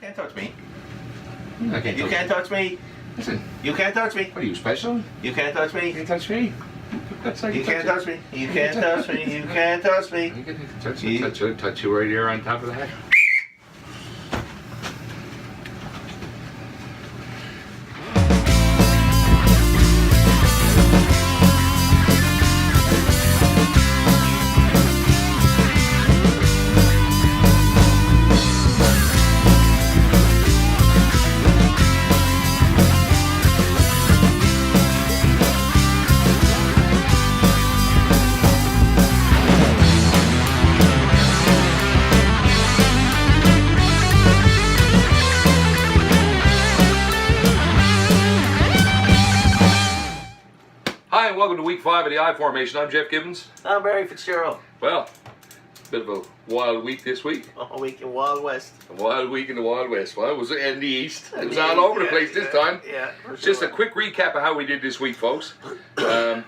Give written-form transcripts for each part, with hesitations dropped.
can't touch me. You can't touch me. Listen. You can't touch me. What are you, special? You can't touch me. You can't touch me. You can't touch me. You can't touch me. You can't touch me. I can touch you right here on top of the head. Hi and welcome to week 5 of the I formation. I'm Geoff Gibbons. I'm Barry Fitzgerald. Well, bit of a wild week this week. A week in Wild West. A wild week in the Wild West. Well, it was in the East. It was all over the place this time. Yeah, for sure. Just a quick recap of how we did this week, folks. I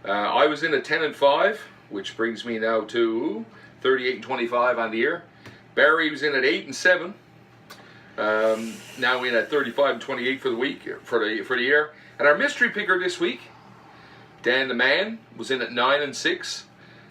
was in at 10-5, which brings me now to 38-25 on the year. Barry was in at 8-7. Now we're in at 35-28 for the week, for the year. And our mystery picker this week, Dan the Man, was in at 9-6.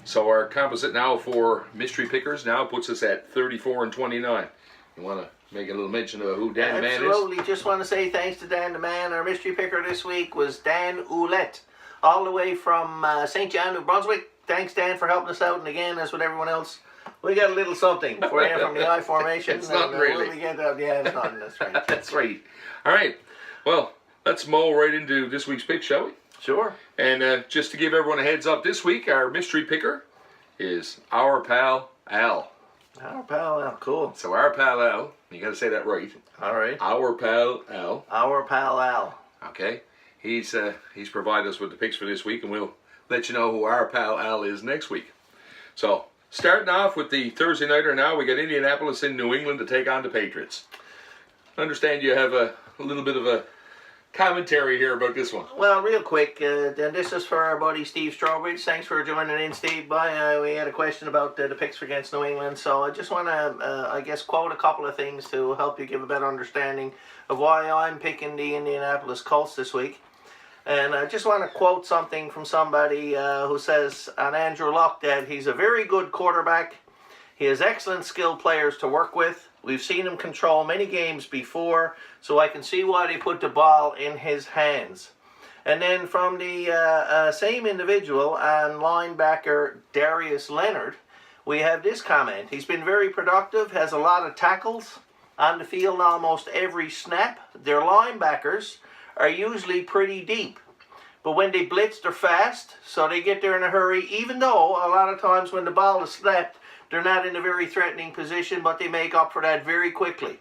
So our composite now for mystery pickers now puts us at 34-29. You want to make a little mention of who Dan the Man is? Absolutely. Just want to say thanks to Dan the Man. Our mystery picker this week was Dan Ouellette, all the way from St. John, New Brunswick. Thanks, Dan, for helping us out. And again, as with everyone else, we got a little something for you from the I formation. It's not really. Yeah, it's not. That's right. That's right. All right. Well, let's mull right into this week's pick, shall we? Sure. And just to give everyone a heads up, this week our mystery picker is our pal Al. Our pal Al, cool. So our pal Al, you got to say that right. All right. Our pal Al. Our pal Al. Okay. He's provided us with the picks for this week, and we'll let you know who our pal Al is next week. So starting off with the Thursday nighter now, we got Indianapolis in New England to take on the Patriots. I understand you have a little bit of a commentary here about this one. Well, real quick, and this is for our buddy Steve Strawbridge. Thanks for joining in, Steve. We had a question about the picks against New England, so I just want to, I guess, quote a couple of things to help you give a better understanding of why I'm picking the Indianapolis Colts this week. And I just want to quote something from somebody who says on Andrew Luck that he's a very good quarterback. He has excellent skilled players to work with. We've seen him control many games before, so I can see why they put the ball in his hands. And then from the same individual on linebacker Darius Leonard, we have this comment. He's been very productive, has a lot of tackles on the field almost every snap. Their linebackers are usually pretty deep, but when they blitz, they're fast, so they get there in a hurry, even though a lot of times when the ball is snapped, they're not in a very threatening position, but they make up for that very quickly,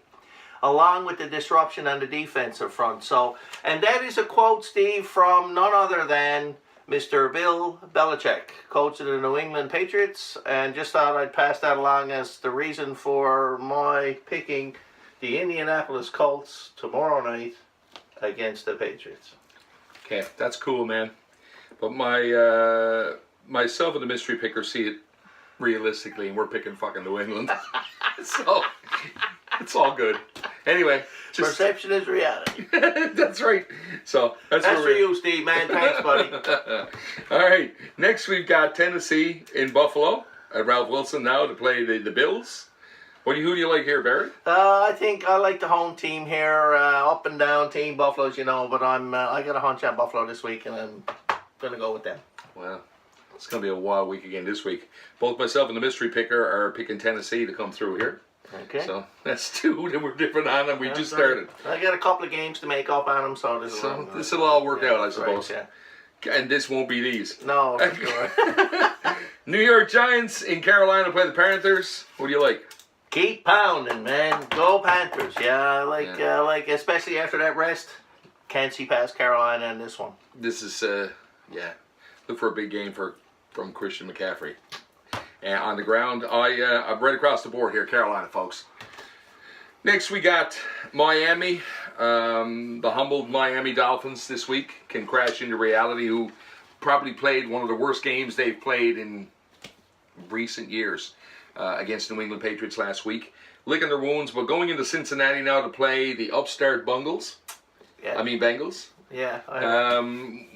along with the disruption on the defensive front. So, and that is a quote, Steve, from none other than Mr. Bill Belichick, coach of the New England Patriots, and just thought I'd pass that along as the reason for my picking the Indianapolis Colts tomorrow night against the Patriots. Okay, that's cool, man. But myself and the mystery picker see it realistically, and we're picking fucking New England. So it's all good. Anyway, perception is reality. That's right. So that's for you, Steve, man. Thanks, buddy. All right. Next, we've got Tennessee in Buffalo. Ralph Wilson now to play the Bills. Who do you like here, Barry? I think I like the home team here. Up and down team, Buffalo's, you know, but I got a hunch on Buffalo this week, and I'm gonna go with them. Wow. It's going to be a wild week again this week. Both myself and the mystery picker are picking Tennessee to come through here. Okay. So that's two that we're different on, and we just started. I got a couple of games to make up on them, so this will all work out, I suppose. Right, yeah. And this won't be these. No, for sure. New York Giants in Carolina play the Panthers. What do you like? Keep pounding, man. Go Panthers. Yeah, I like, especially after that rest. Can't see past Carolina in this one. This is, look for a big game from Christian McCaffrey. And on the ground, I'm right across the board here, Carolina, folks. Next, we got Miami. The humbled Miami Dolphins this week can crash into reality, who probably played one of the worst games they've played in recent years against New England Patriots last week. licking their wounds, but going into Cincinnati now to play the upstart Bungles. Yeah. I mean Bengals. Yeah.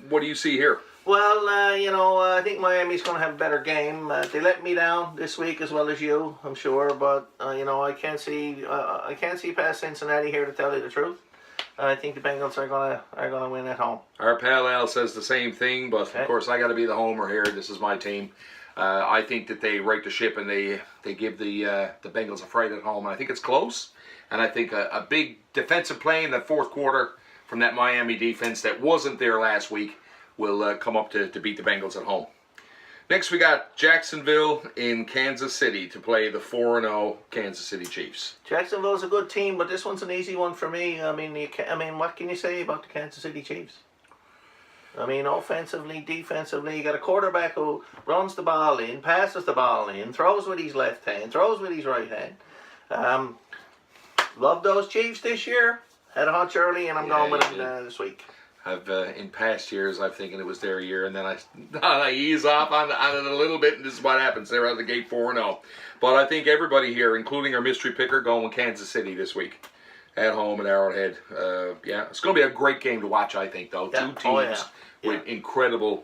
What do you see here? Well, I think Miami's going to have a better game. They let me down this week as well as you, I'm sure. But I can't see past Cincinnati here, to tell you the truth. I think the Bengals are gonna win at home. Our pal Al says the same thing, but of course I got to be the homer here. This is my team. I think that they right the ship and they give the Bengals a fright at home. And I think it's close. And I think a big defensive play in the fourth quarter from that Miami defense that wasn't there last week will come up to beat the Bengals at home. Next, we got Jacksonville in Kansas City to play the 4-0 Kansas City Chiefs. Jacksonville's a good team, but this one's an easy one for me. I mean, what can you say about the Kansas City Chiefs? I mean, offensively, defensively, you got a quarterback who runs the ball in, passes the ball in, throws with his left hand, throws with his right hand. Love those Chiefs this year. Had a hunch early, and I'm going with them this week. I've in past years, I've thinking it was their year, and then I ease off on it a little bit, and this is what happens. They're out of the gate 4-0. But I think everybody here, including our mystery picker, going with Kansas City this week at home at Arrowhead. It's going to be a great game to watch. I think though, two teams with incredible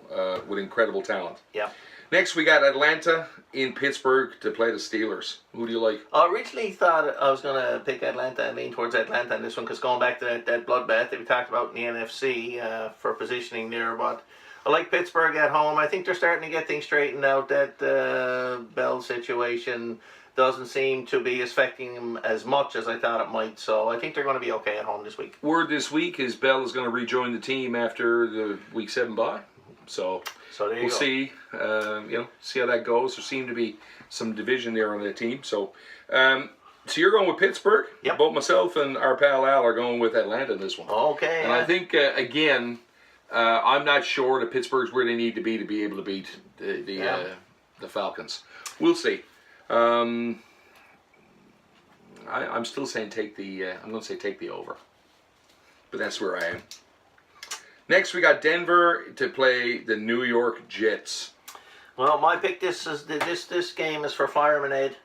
talent. Yeah. Next, we got Atlanta in Pittsburgh to play the Steelers. Who do you like? I originally thought I was going to pick Atlanta and lean towards Atlanta in this one, because going back to that bloodbath that we talked about in the NFC for positioning there. But I like Pittsburgh at home. I think they're starting to get things straightened out. That Bell situation doesn't seem to be affecting them as much as I thought it might. So I think they're going to be okay at home this week. Word this week is Bell is going to rejoin the team after the Week 7 bye. So we'll see. See how that goes. There seemed to be some division there on that team. So you're going with Pittsburgh. Yep. Both myself and our pal Al are going with Atlanta in this one. Okay. And I think again, I'm not sure that Pittsburgh's where they need to be able to beat the Falcons. We'll see. I'm still saying I'm going to say take the over. But that's where I am. Next, we got Denver to play the New York Jets. Well, my pick this game is for Fireman Ed.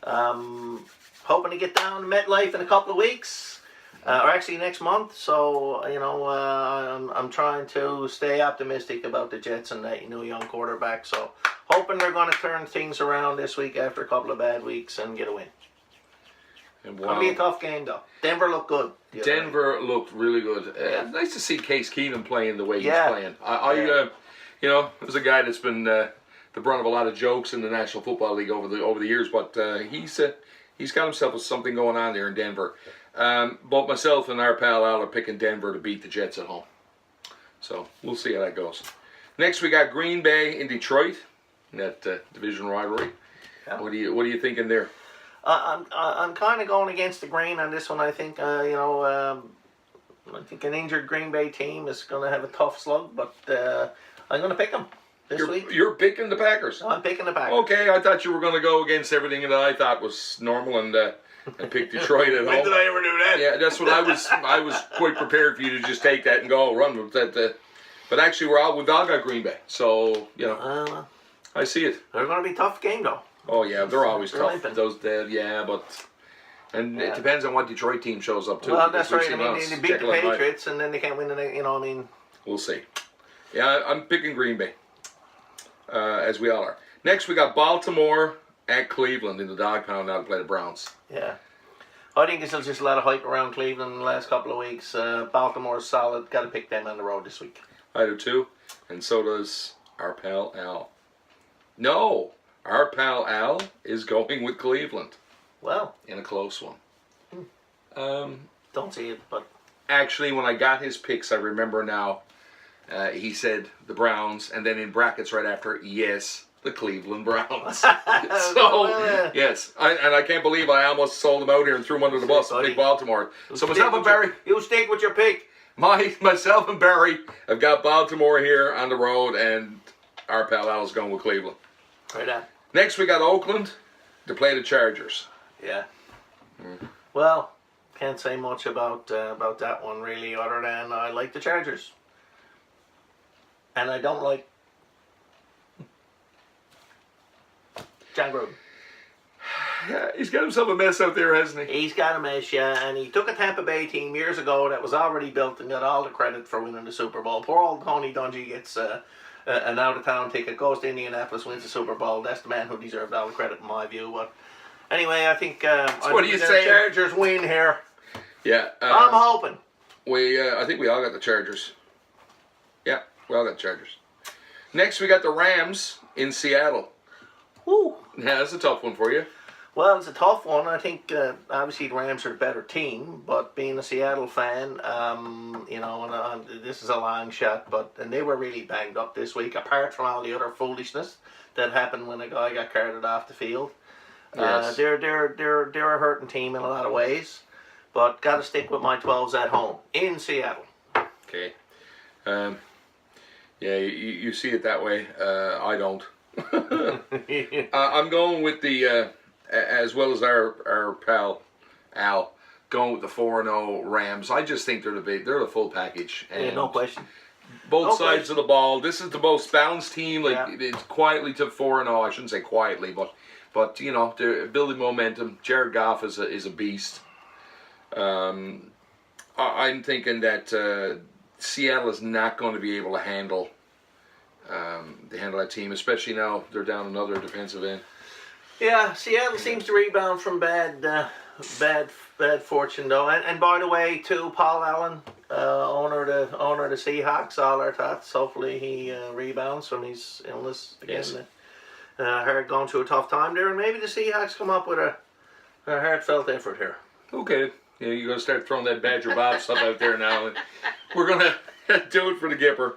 Hoping to get down to MetLife in a couple of weeks, or actually next month. So I'm trying to stay optimistic about the Jets and that new young quarterback. So hoping they're going to turn things around this week after a couple of bad weeks and get a win. It's going to be a tough game, though. Denver looked good. Denver looked really good. Nice to see Case Keenum playing the way he's playing. There's a guy that's been the brunt of a lot of jokes in the National Football League over the years, but he's got himself something going on there in Denver. Both myself and our pal Al are picking Denver to beat the Jets at home. So we'll see how that goes. Next, we got Green Bay in Detroit in that division rivalry. Yeah. What are you thinking there? I'm kind of going against the grain on this one. I think I think an injured Green Bay team is going to have a tough slug, but I'm going to pick them this week. You're picking the Packers. I'm picking the Packers. Okay, I thought you were going to go against everything that I thought was normal and pick Detroit at home. When did I ever do that? Yeah, that's what I was quite prepared for you to just take that and go run with that. But actually, we've all got Green Bay, so I see it. They're going to be a tough game though. Oh yeah, they're always tough. Limping. Those it depends on what Detroit team shows up too. Well, that's right. I mean, they beat the Patriots, and then they can't win the. We'll see. Yeah, I'm picking Green Bay, as we all are. Next, we got Baltimore at Cleveland in the dog pound now to play the Browns. Yeah, I think there's just a lot of hype around Cleveland in the last couple of weeks. Baltimore's solid. Got to pick them on the road this week. I do too, and so does our pal Al. No. Our pal Al is going with Cleveland. Well, in a close one. Don't see it, but actually, when I got his picks, I remember now. He said the Browns, and then in brackets right after, yes, the Cleveland Browns. Yes, I can't believe I almost sold him out here and threw him under the bus and picked Baltimore. So myself and Barry, you stick with your pick. Myself and Barry have got Baltimore here on the road, and our pal Al is going with Cleveland. Right on. Next, we got Oakland to play the Chargers. Yeah. Well, can't say much about that one really, other than I like the Chargers, and I don't like John Gruden. He's got himself a mess out there, hasn't he? He's got a mess, yeah, and he took a Tampa Bay team years ago that was already built and got all the credit for winning the Super Bowl. Poor old Tony Dungy gets an out-of-town ticket, goes to Indianapolis, wins the Super Bowl. That's the man who deserved all the credit in my view. But anyway, I think what do you the say? Chargers win here. Yeah. I'm hoping. I think we all got the Chargers. Yeah, we all got the Chargers. Next, we got the Rams in Seattle. Woo. Yeah, that's a tough one for you. Well, it's a tough one. I think obviously the Rams are a better team, but being a Seattle fan, this is a long shot. And they were really banged up this week, apart from all the other foolishness that happened when a guy got carted off the field. Yes. They're a hurting team in a lot of ways, but got to stick with my 12s at home in Seattle. Okay. Yeah, you see it that way. I don't. I'm going with the, as well as our pal Al, going with the 4-0 Rams. I just think they're the full package. And yeah, no question. Both sides of the ball. This is the most balanced team. It's quietly to 4-0. I shouldn't say quietly, but they're building momentum. Jared Goff is a beast. I'm thinking that Seattle is not going to be able to handle that team, especially now they're down another defensive end. Yeah, Seattle seems to rebound from bad fortune though. And by the way, too, Paul Allen, owner of the Seahawks, all our thoughts. Hopefully he rebounds from his illness again. Yes. Heard going through a tough time there, and maybe the Seahawks come up with a heartfelt effort here. Okay. Yeah, you're going to start throwing that Badger Bob stuff out there now. And we're going to do it for the Gipper.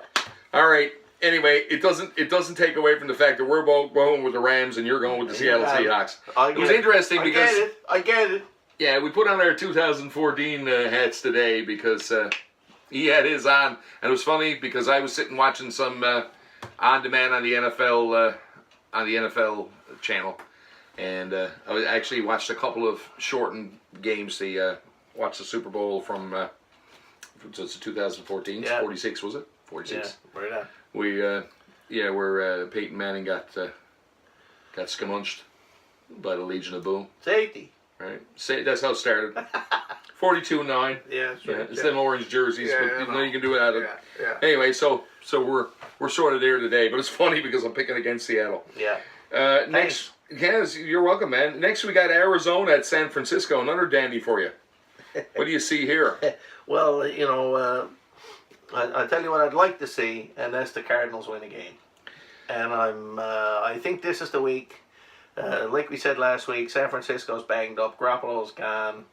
All right. Anyway, it doesn't take away from the fact that we're both going with the Rams and you're going with the Seattle Seahawks. It was interesting because... I get it. Yeah, we put on our 2014 hats today because he had his on. And it was funny because I was sitting watching some on-demand on the NFL channel. And I actually watched a couple of shortened games. Watched the Super Bowl from 2014. Yeah. 46 was it? 46. Yeah, right on. Where Peyton Manning got scamunched by the Legion of Boom. Safety. Right. That's how it started. 42-9. Yeah, that's right. It's them orange jerseys, Yeah, but you can do it out of. Yeah. Anyway, so we're sort of there today, but it's funny because I'm picking against Seattle. Yeah. Next, yes, you're welcome, man. Next, we got Arizona at San Francisco. Another dandy for you. What do you see here? Well, I tell you what I'd like to see, and that's the Cardinals win a game. And I think this is the week. Like we said last week, San Francisco's banged up. Garoppolo's gone.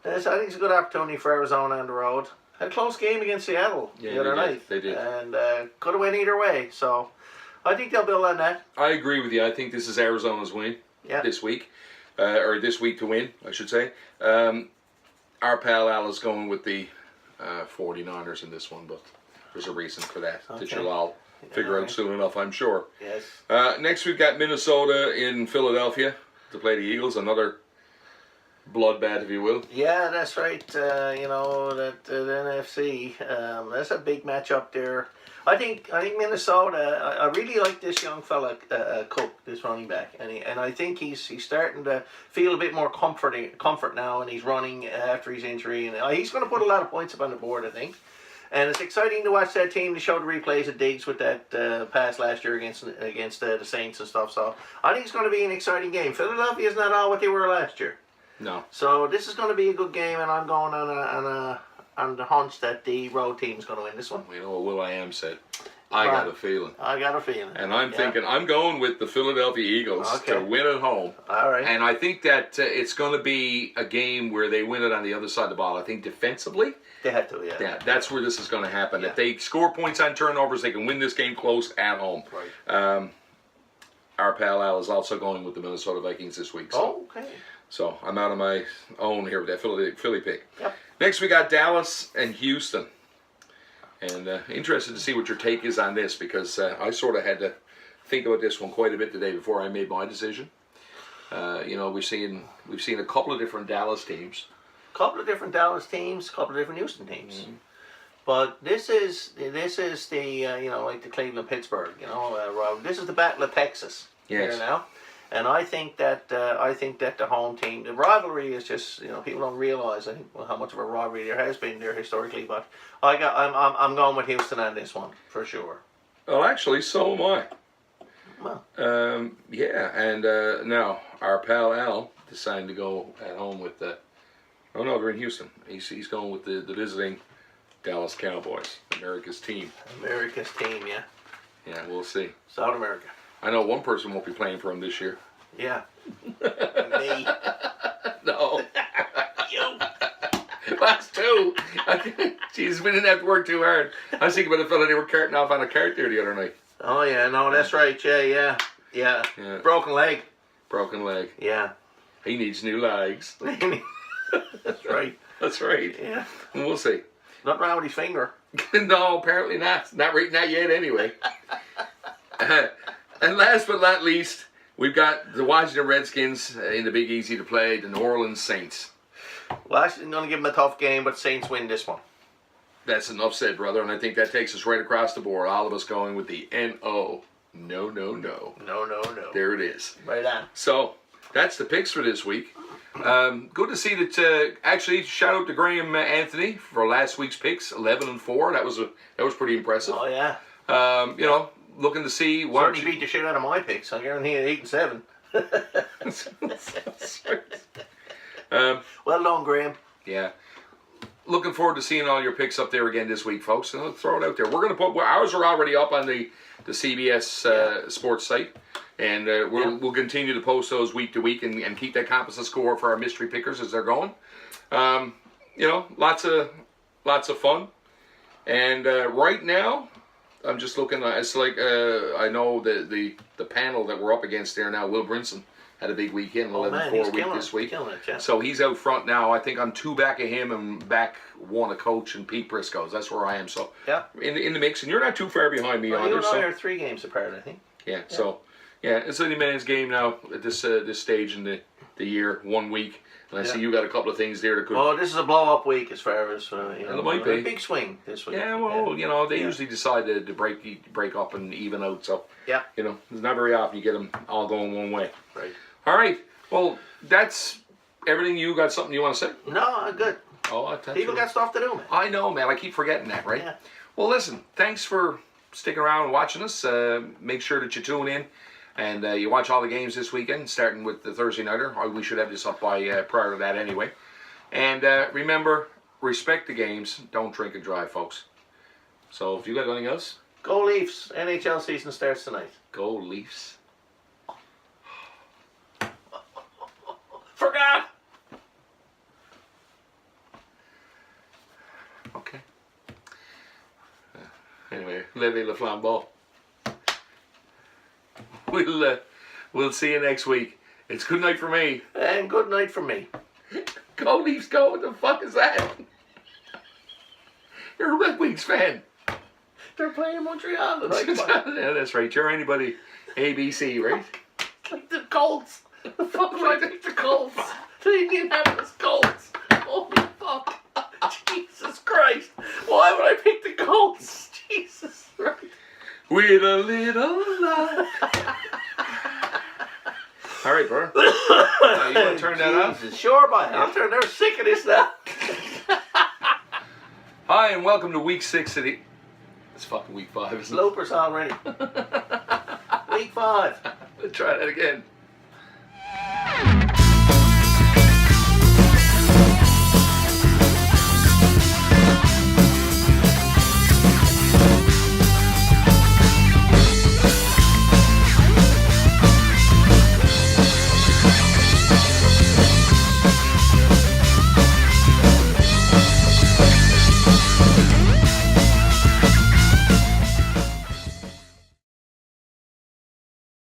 So I think it's a good opportunity for Arizona on the road. Had a close game against Seattle the other night. They did. And could have went either way. So I think they'll build on that. I agree with you. I think this is Arizona's win this week. Or this week to win, I should say. Our pal Al is going with the 49ers in this one, but there's a reason for that that you'll all figure out soon enough, I'm sure. Yes. Next, we've got Minnesota in Philadelphia to play the Eagles. Another bloodbath, if you will. Yeah, that's right. The NFC. That's a big matchup there. I think Minnesota. I really like this young fella, Cook, this running back, and I think he's starting to feel a bit more comfort now, and he's running after his injury, and he's going to put a lot of points up on the board, I think. And it's exciting to watch that team to show the replays of Diggs with that pass last year against the Saints and stuff. So I think it's going to be an exciting game. Philadelphia is not all what they were last year. No. So this is going to be a good game, and I'm going on the hunch that the road team is going to win this one. You know what Will.I.am said? I got a feeling. And I'm thinking, I'm going with the Philadelphia Eagles to win at home. All right. And I think that it's going to be a game where they win it on the other side of the ball. I think defensively. They have to, Yeah, that's where this is going to happen. Yeah. If they score points on turnovers, they can win this game close at home. Right. Our pal Al is also going with the Minnesota Vikings this week. So. Okay. So I'm out on my own here with that Philly pick. Yep. Next we got Dallas and Houston. And interested to see what your take is on this because I sort of had to think about this one quite a bit today before I made my decision. We've seen a couple of different Dallas teams. Couple of different Dallas teams, couple of different Houston teams. Mm-hmm. But this is the like the Cleveland Pittsburgh. This is the Battle of Texas. Yes. Here now. And I think that the home team, the rivalry is just, people don't realize, I think, how much of a rivalry there has been there historically. But I'm going with Houston on this one for sure. Well, actually, so am I. Well, yeah, and now our pal Al decided to go at home with the. Oh no, they're in Houston. He's going with the visiting Dallas Cowboys, America's team. America's team, yeah. Yeah, we'll see. South America. I know one person won't be playing for him this year. Yeah. Me. No. You. That's two. Jeez, we didn't have to work too hard. I was thinking about the fella they were carting off on a cart there the other night. Oh yeah, no, that's right, yeah. Broken leg. Broken leg. Yeah. He needs new legs. That's right. That's right. Yeah. We'll see. Nothing wrong with his finger. No, apparently not. Not yet anyway. And last but not least, we've got the Washington Redskins in the Big Easy to play the New Orleans Saints. Washington's going to give them a tough game, but Saints win this one. That's enough said, brother, and I think that takes us right across the board. All of us going with the N-O. No. No. There it is. Right on. So, that's the picks for this week. Good to see that. Actually, shout out to Graham Anthony for last week's picks, 11-4. That was pretty impressive. Oh yeah. Looking to see what. Certainly beat the shit out of my picks. I guarantee 8-7. Well done, Graham. Yeah. Looking forward to seeing all your picks up there again this week, folks. And let's throw it out there. We're going to put ours are already up on the CBS Sports site. And we'll continue to post those week to week and keep that composite score for our mystery pickers as they're going. Lots of fun. And right now, I'm just looking. It's like I know the panel that we're up against there now. Will Brinson had a big weekend, 11-4 week this week. So he's out front now. I think I'm 2 back of him and back 1 of Coach and Pete Briscoe's. That's where I am. So in the mix, and you're not too far behind me either. You and I are 3 games apart, I think. Yeah. So. Yeah, it's only man's game now at this stage in the year, 1 week. And I see you got a couple of things there that could... Oh, this is a blow-up week as far as, it might be. A big swing this week. Yeah, well, they usually decide to break up and even out. So, yeah. It's not very often you get them all going one way. Right. All right. Well, that's everything. You got something you want to say? No, I'm good. Oh, people got stuff to do, man. I know, man. I keep forgetting that, right? Yeah. Well, listen, thanks for sticking around and watching us. Make sure that you tune in. And you watch all the games this weekend, starting with the Thursday nighter. We should have this up by prior to that anyway. And remember, respect the games. Don't drink and drive, folks. So if you got anything else? Go Leafs. NHL season starts tonight. Go Leafs. Forgot. Okay. Anyway, levez le flambeau. We'll see you next week. It's good night for me. And good night for me. Go Leafs, go. What the fuck is that? You're a Red Wings fan. They're playing Montreal tonight. Yeah, that's right. You're anybody ABC, right? Like the Colts. The fuck would I pick the Colts? They didn't have the Colts. Holy fuck. Jesus Christ. Why would I pick the Colts? Jesus Christ. With a little love. All right, bro. You want to turn that off? Sure, but they're sick of this now. Hi, and welcome to week 6 of the... It's fucking week 5, isn't it? Bloopers already. Week 5. Let's try that again.